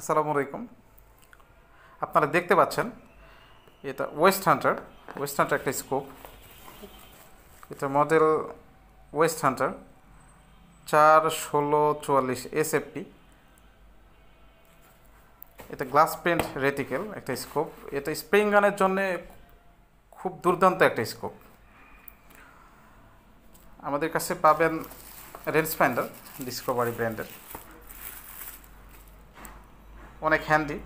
আসসালামু আলাইকুম। আপনারা দেখতে পাচ্ছেন এটা ওয়েস্ট হান্টার একটা স্কোপ। এটা মডেল ওয়েস্ট হান্টার 4-16-44 SFP। এটা গ্লাস প্রিন্ট রেটিকেল একটা স্কোপ। এটা স্প্রিং গানের জন্য খুব দুর্দান্ত একটা স্কোপ। আমাদের কাছে পাবেন রেঞ্জ ফাইন্ডার ডিসকভারি ব্র্যান্ডের, অনেক হ্যান্ডি।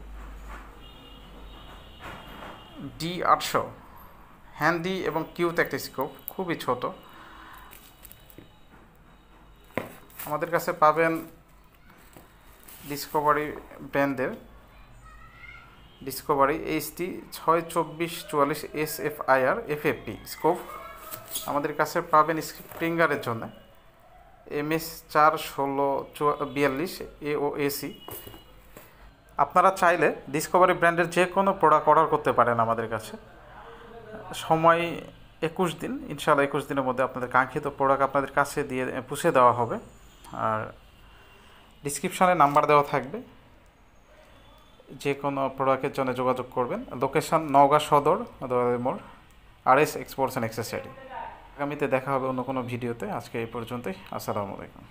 D800 হ্যান্ডি এবং কিউট একটা স্কোপ, খুবই ছোট। আমাদের কাছে পাবেন ডিসকভারি ব্র্যান্ডের Discovery HD 62444 SFIR FFP scope. আমাদের কাছে পাবেন স্প্রিঙ্গারের জন্য MS 4-16-42 AOAC। আপনারা চাইলে ডিসকভারি ব্র্যান্ডের যে কোনো প্রোডাক্ট অর্ডার করতে পারেন আমাদের কাছে। সময় 21 দিন, ইনশাআল্লাহ 21 দিনের মধ্যে আপনাদের কাঙ্ক্ষিত প্রোডাক্ট আপনাদের কাছে দিয়ে পৌঁছে দেওয়া হবে। আর ডিসক্রিপশানে নাম্বার দেওয়া থাকবে, যে কোনো প্রোডাক্টের জন্য যোগাযোগ করবেন। লোকেশন নওগাঁ সদর, দোয়ারের মোড়, RS এক্সপোর্টস অ্যান্ড অ্যাক্সেসরি। আগামীতে দেখা হবে অন্য কোনো ভিডিওতে। আজকে এই পর্যন্তই। আসসালামু আলাইকুম।